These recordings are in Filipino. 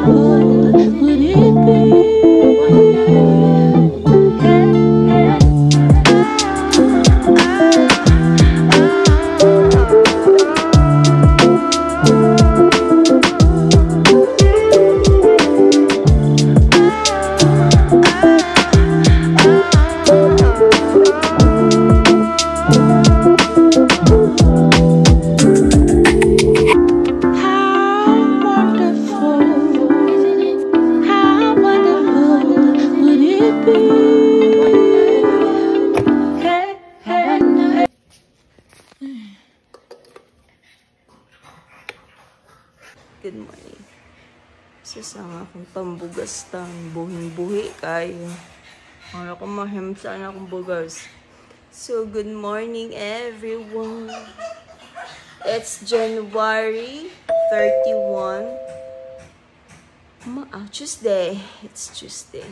would it be? Good morning. Sa nga akong pambugas tang buhing-buhi kayo. Wala ko mahemsa na akong bugas. So, good morning everyone. It's January 31. Tuesday. It's Tuesday.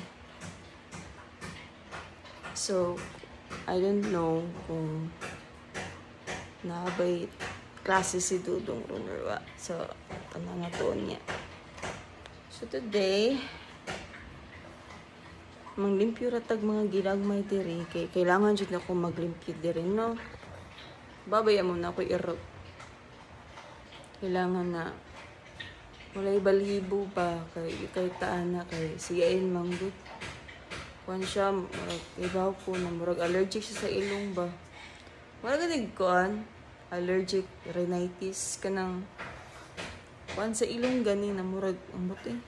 So, I don't know kung nakabay klase si Dudong Runnerwa. So, pananatoon niya. So, today, manglimpyo ratag mga ginagmay diri. Kailangan dyan ako maglimpyo diri, no? Babaya mo na ako irot. Kailangan na walay balibo ba kay taan na kay siyain manggut. Kuan siya, ibaw ko na murag allergic siya sa ilong ba. Wala ganig kuan, allergic rhinitis kanang kuan sa ilong gani na murag amot eh.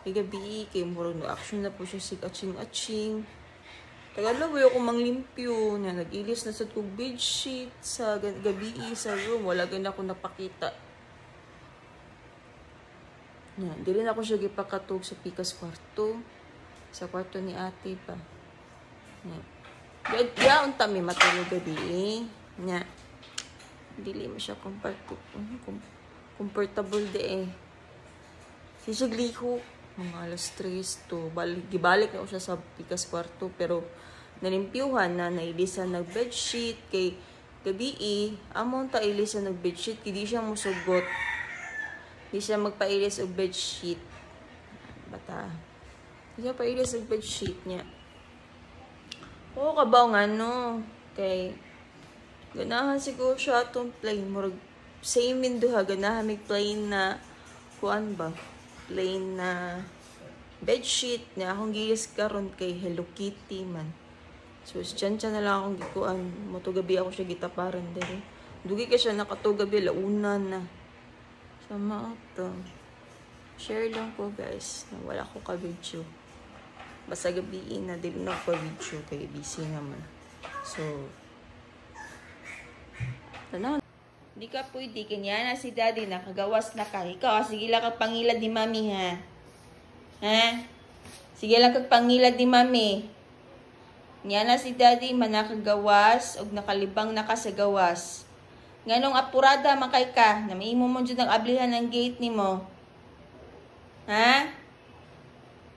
Gabi kay murag no action na po siya sig atching. Tagalaboy ako manglimpyo na nagilis na sa tug bedsheet sa gabi sa room, wala gani ako napakita. Yan, dili na ako siya gipakatog sa pikas kwarto. Sa kwarto ni ate pa. Yan. Yaon tami matulog gabi. Nya. Dili mo siya comfortable de eh. Siya gliho. Mga alas 3 to. Gibalik na ako siya sa pikas kwarto. Pero nalimpyuhan na nailisan nag-bedsheet. Kay gabi amon ta ilisan nag-bedsheet. Hindi siya musugot. Hindi siya magpailis og bedsheet. Bata. Hindi siya pailis og bedsheet niya. Oo, kabaw nga no. Kay ganahan siguro siya itong plain. Murag same in duha. Ganahan may plain na kuan ba? Plain na bedsheet na akong gilis karon kay Hello Kitty man. So, dyan na lang akong gikuan. Matugabi ako siya gitaparan dere. Dugi ka siya nakatugabi. Launa na. Sama ito. Share lang po guys. Wala ko ka-video. Basta gabiin na din na pa-video. Kaya busy naman. So, ano? Di ka pwede. Kanya na si daddy. Nakagawas na ka. Ikaw, sige lang kag pangilad ni mami ha. Ha? Sige lang kag pangilad ni mami. Kanya na si daddy. Manakagawas. O nakalibang na ka sa gawas. Nganong apurada makay ka. Na may imo mo dyan ang ablihan ng gate ni mo. Ha?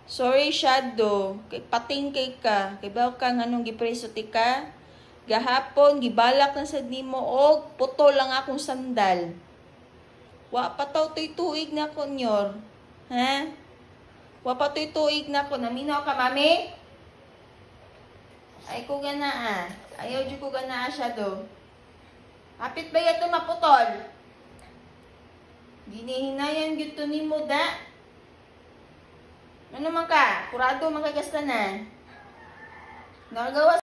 Sorry, Shadow. Pating kay ka. Kay baw ka nganong gipreso ti ka. Gahapon, gibalak na sa ni mo. O, puto lang akong sandal. Wa pataw to'y tuig na ko nyor. Ha? Wa pa to'y tuig na ko. Naminaw ka, mami? Ay ko gana ah. Ayaw dyan ko gana ah, Shadow. Hapit ba yato maputol? Ginihinayan gito ni mo da. Ano man ka? Kurado magkagasta na. Nagawa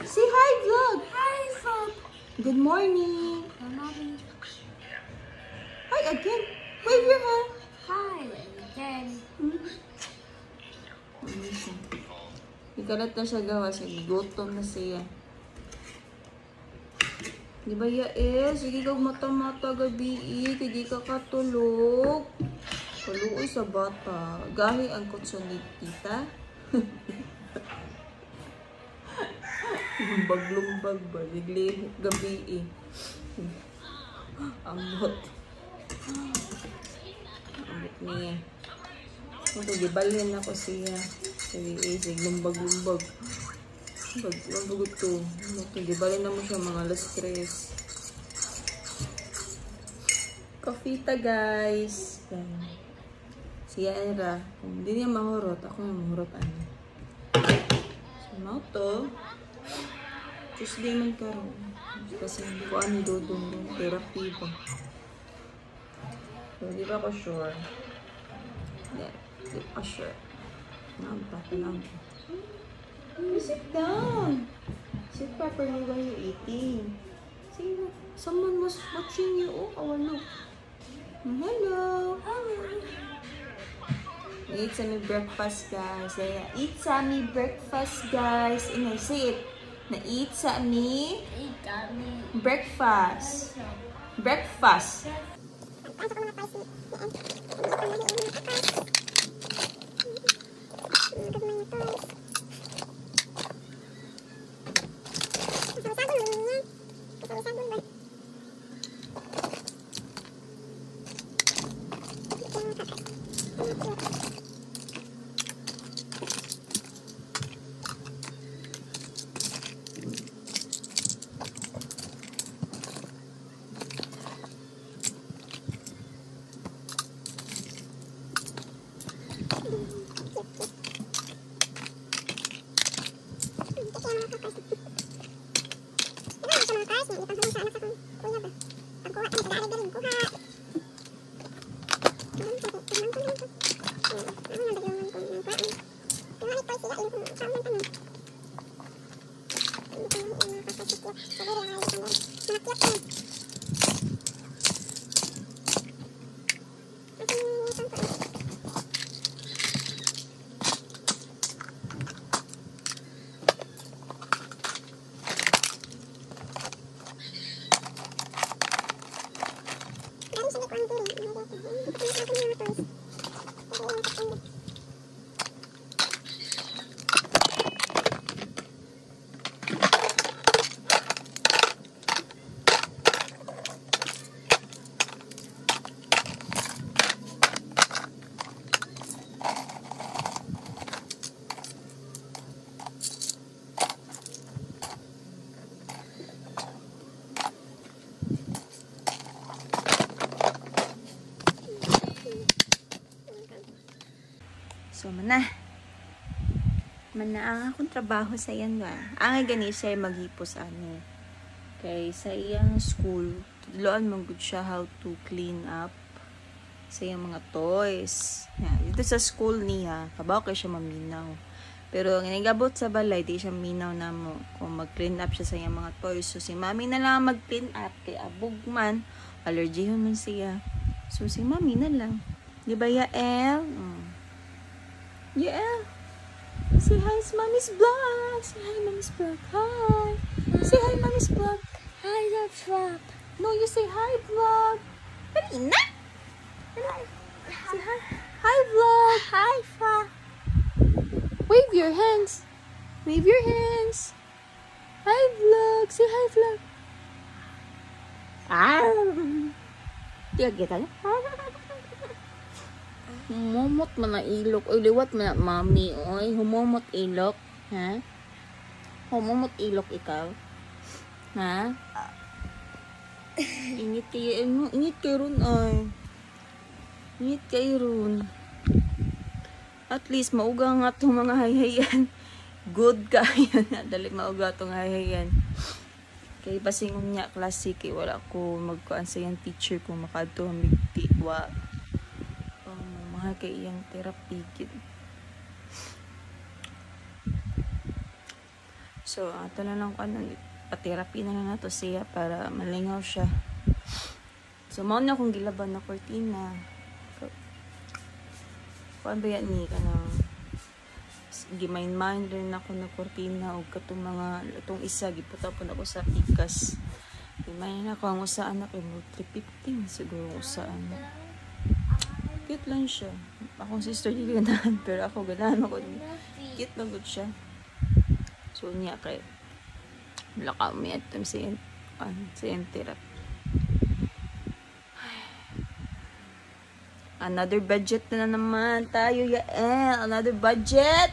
Say hi, vlog. Hi, vlog. Good morning. Mommy. Hi again. Wave your hand. Hi again. Ikalat na siya gawa. Gutom na siya. Di ba ya sige kag mata-mata gabi kaya ka katulog. Kaluoy sa bata. Gahi ang kutso ni tita. Lumbag-lumbag ba? Naglihok gabi Ambot. Ambot niya. Ito, gibalhin ako siya. Sige, lumbag-lumbag. Bagot to. Ito, gibalhin na mo siya mga alas 3. Kafita, guys. Yan. Siya era. Kung hindi niya mahurot, ako na mahurot. So, now to. Tuesday man karon. Kasi hindi ko ano dodong therapy ba. So, di ba ako sure? Yeah, di ba sure? Tanong. Sit down. Sit properly while you're eating. See, someone was watching you. Oh, look. Hello. Eat some breakfast, guys. Eat some breakfast, guys. And I say it. Na-eat sa me breakfast. Breakfast. So, mana ang akong trabaho sa iyan nga. Ang gani siya maghipos ano. Kay sa iyang school, tudloan mong good siya how to clean up sa iyang mga toys. Yan. Dito sa school niya, kabaw kay siya maminaw. Pero ang inigabot sa balay, di siya minaw na mo kung mag-clean up siya sa iyang mga toys. So, si mami na lang mag-clean up. Kay abog man, allergy man siya. So, si mami na lang. Di ba, Yael? Yeah. Say hi, it's Mommy's vlog. Say hi, Mommy's vlog. Hi. Say hi, Mommy's vlog. Hi, that's vlog. No, you say hi, vlog. Karina. Say hi. Hi, vlog. Hi, vlog. Wave your hands. Wave your hands. Hi, vlog. Say hi, vlog. Tiga kita. Humomot man na ilok. Oy, liwat man na mami. Oy, humomot ilok. Ha? Humomot ilok ikaw. Ha? Ingit kayo. Ingit kayo ron ay. Ingit kayo ron. At least, mauga nga itong mga hayhayan. Good kayo na. Dali mauga itong hayhayan. Kaya pasingon niya klase kay wala ko magkuan sa yung teacher kung makadto ang bigtiwa. Mga kay iyang therapy. So, ato na lang kung ano, pa-therapy na lang nato siya para malingaw siya. So, mauna akong gilaban na kortina. Kuan ba yan ni kanang gimain-mind rin ako na kortina o katong mga itong isa giputa po ako sa pikas. Gimain ako ang usaan na kay mo 315 siguro usaan. Cute lang siya. Akong sister di ganahan pero ako ganahan ako. Cute lang good siya. So niya kay lakaw mi atom sa therapy. Another budget na naman tayo, Yael. Another budget.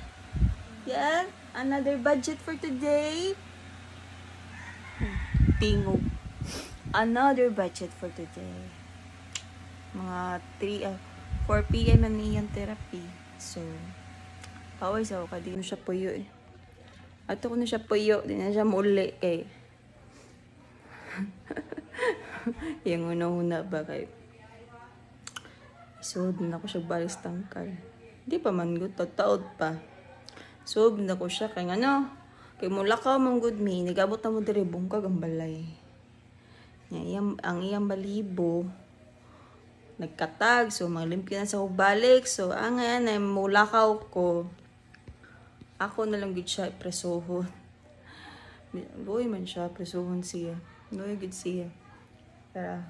Yeah, another budget for today. Tingog. Another budget for today. Mga 4 p.m. na niyang therapy. So, paway sa ako. Di na siya puyo eh. Ato ko na siya puyo. Di na siya muli kay. Yung una-una ba kay. So, din ako siya balis tangkal. Hindi pa man good. Taod pa. So, din ako siya kay ano. Kay mula ka mong good me. Nagabot na mo diri bungkag ang balay. Ang iyang balibo. Nagkatag. So, maglimpyo na sa balik. So, ang yan ay mulakaw ko. Ako na lang gid siya presohon. Loy man siya presohon siya. Loy gid siya. Pero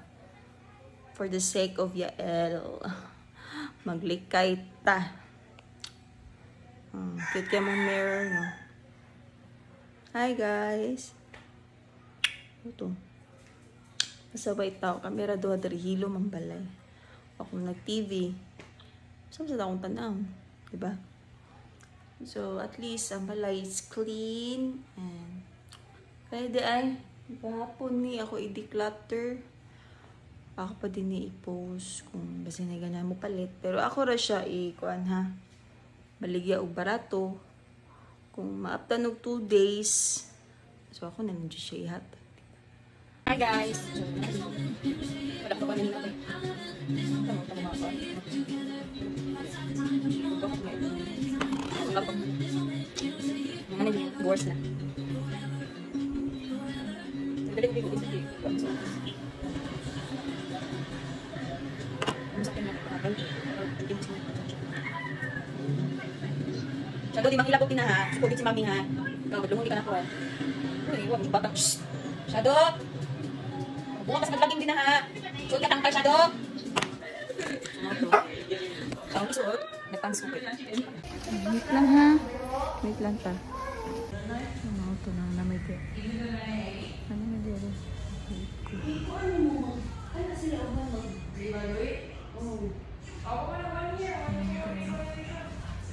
for the sake of Yael, maglikay ta. Cute ka mong mirror, no? Hi guys. Ito. Masabay tao. Kamera doha dari hilo mambalay. Ako nag-TV. Saan sa akong tanaw? Diba? So, at least, ang balay is clean. And, kaya di ay, kahapon ni ako i-declutter. Ako pa din i-post kung basta na ganyan mo palit. Pero ako ra siya i-kuan ha. Baligya o barato. Kung maaptan og 2 days. So, ako na nandiyo siya ihat. Hi guys! Wala ko pa rin natin. Tama ako. Ano yun? Boars na. Shadow, di manghilap ko pinaha. Sukulit si mami ha. Ikaw, lumuli ka na ko ha. Uy, huwag yung batang. Shadow! Bukas maglaging din na ha. Suot ka tangkal, Shadow! Ang suot, nagpangsukit. Wait lang ha. Wait lang ta. Ano ito na namay di. Ano na di rin?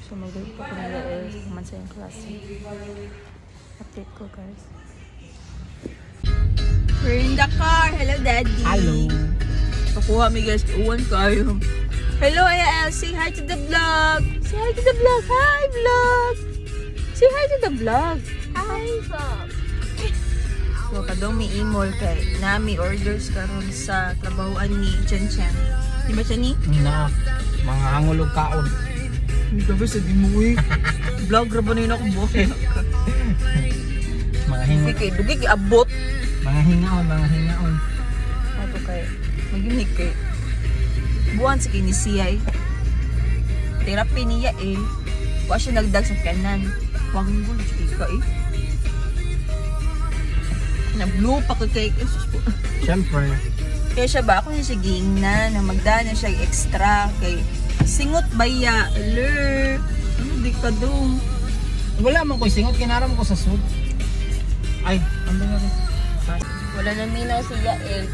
So mag-wait po ko nila naman sa yung klase. Update ko guys. We're in the car. Hello Daddy. Hello. Pakuha mi guys. Uwan kayo. Hello AL. Say hi to the vlog. Say hi to the vlog. Hi vlog. Say hi to the vlog. Hi, Bob. So, kadong may email kay nami orders karon sa trabahoan ni Chen Chen. Di ba siya ni? Na, mga hangulog kaon. Hindi ka ba sabi mo eh. Vlog ra ba na yun ako buhay? Mga hinga. Dugi kay abot. Mga hingaon, mga hingaon. Ato kay, maginig kay. Buwan sa kini siya eh. Therapy niya eh. Kuha siya nagdag sa kanan. Wanggol, ka eh. Na-blue pa ko kay Siyempre. kaya siya ba ako siya gingna na magdana siya extra kay singot baya alert ano di ka dong Wala man ko singot, kinaram ko sa sud. Ay, ano na rin. wala na minaw siya kay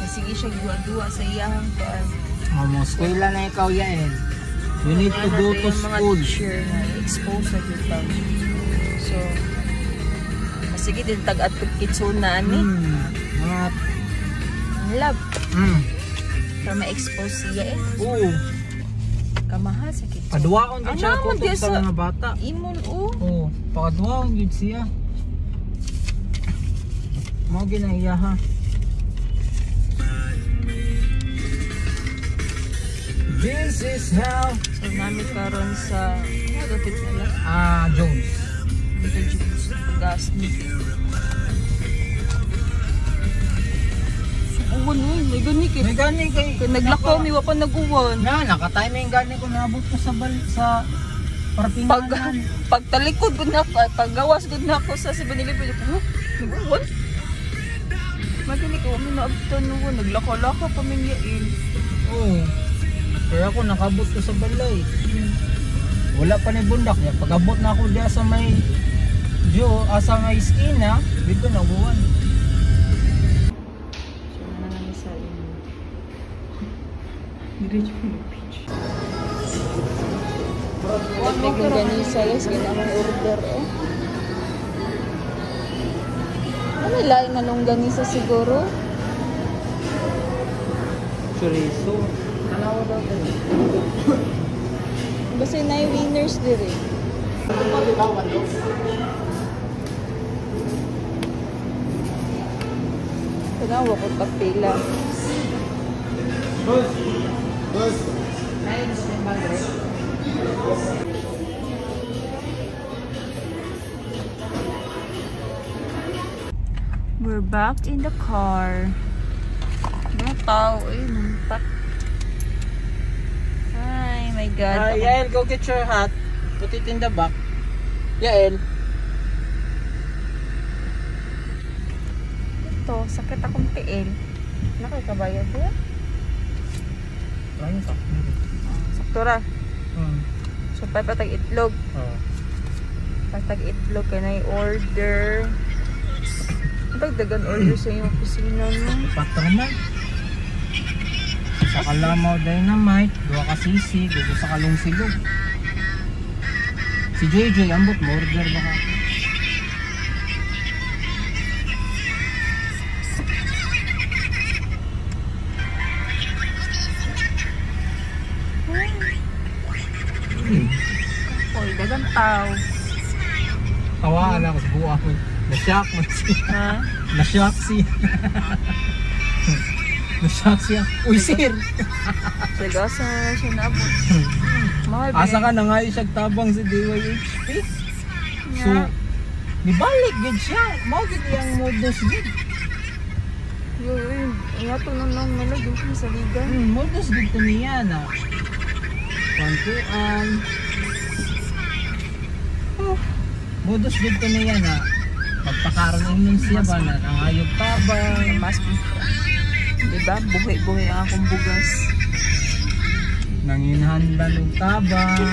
sige siya duwa-duwa sa iyang kuan Mamo, eskwela na ikaw yan. You need to go to school. Teacher na expose sa kita so sige din tag-at kitsuna ani Mga, love mm. para ma-expose siya Oo. kamahal sa kitsuna Paduwaon din siya naman ko di sa mga bata. imon Oo, paduwaon yun siya. Mga ginaiya ha. This is how. so namin karon sa nagapit nila Jones. dito juice gas ni. Uwan uy, may gani kay. May gani kay. Kay naglakaw mi wa pa naguwan. Na, naka-timing gani ko naabot ko sa parkingan. Pagtalikod gud na ako, paggawas gud na ako sa 7-Eleven ko. Naguwan. Magani ko mi naabtan no, naglakaw-lakaw pa min yain. Oo. Kaya ako nakabot ko sa balay. Wala pa ni bundak niya. Pag-abot na ako diya sa may asa may skina, dito na buwan. So na namin sa inyo. Diretso mo pitch. May ganisa guys, ganyan ang order eh. Ano lain na longganisa siguro? Chorizo. Tanawa daw tayo. Basta na yung winners dire. Ito pa di ba walo? Tanawa ko pagpila. Bus. Kain sa bagre. We're back in the car. Mga tao eh, numpat. Ay, my God. Yael, go get your hat. Put it in the back. Yael. Ito, sakit akong tiil. Nakikabayad ba? Ayun ka. Saktura. So, patag itlog. Oh. Patag itlog ka na i-order. Dagdagan order sa iyong kusina no? Patro man. Sa kalamaw dynamite, 2 ka sisig, gusto sa kalong silog. Si JJ, ambot mo, order ba ka? Oy, dagang tao. Tawaan ako sa buwa ko. Na-shock mo siya. Ha? Na-shock siya. Na-shock siya. Uy, sir! Sagasa na siya naabot. Mahal Asa ka na nga yung siyang tabang sa DYHP? So, nibalik gid siya. Mao gid yang modus gid. Yun, iyato na lang malagyan siya sa liga. Modus gid to niya na. Kwantuan. Modus gid to niya na. Pagpakaroon nun siya ba na nangayog tabang. Mas, diba? Buhay-buhay ang akong bugas. Nanginhandan og tabang.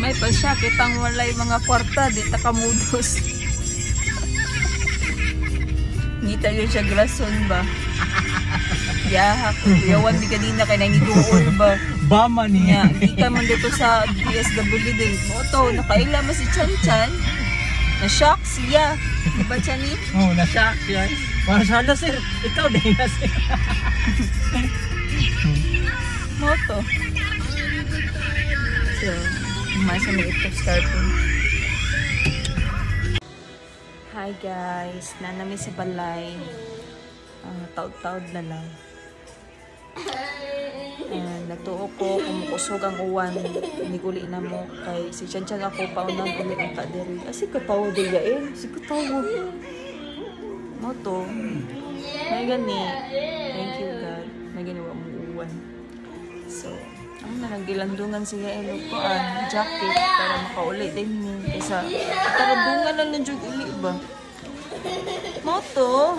May pa siya, kitang walay mga kwarta, di takamudos. Ngita yun siya glason ba? Yahak, yawan di kanina kay nangiduol ba? Bama niya. Di ka man dito sa DSWD din. Moto, nakaila mo si Chan Chan. Na-shock siya. Di ba, Chani? Oh, na-shock siya. Para sana sir, ikaw din na sir. Moto. So, masa na ito starting. Hi guys, nanami sa balay. Taod-taod na lang. Natuo ko, kumukusog ang uwan. Niguli na mo. Kay si Chan-Chan ako, paunang ulit ang kadiri. Asi ka tawo diya eh. Si ka tawo. Moto. May gani. Thank you God. May gani wa mo uwan. So, ang naggilandungan siya ko jacket para makauli din ni. Kaysa, karabungan lang ng jug uli ba? Moto.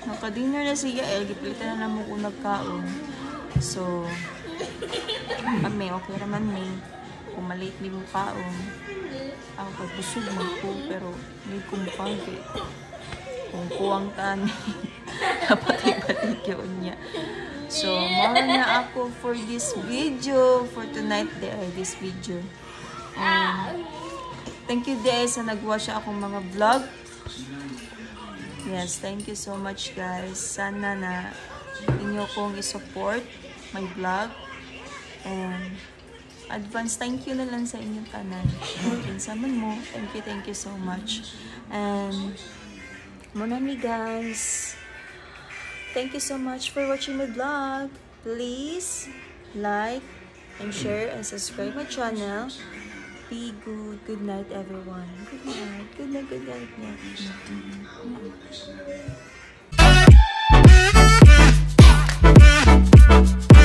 Naka-dinner na siya gipilitan na mo kung nagkaon. So, kami, okay naman ni. Kung maliit ni mo kaon. Ako pagbusog mo ko, pero hindi ko mukagay. Kung kuwang tani, dapat ibatik yun niya. So, mahal na ako for this video. For tonight, this video. Thank you guys sa nag-watch akong mga vlog. Yes, thank you so much guys. Sana na inyo kong i-support my vlog. And advance thank you na lang sa inyong tanan. Pinsaman mo. Thank you so much. And monami guys. Thank you so much for watching my vlog. Please like and share and subscribe my channel. Be good. Good night, everyone. Good night. Good night, good night. Good night.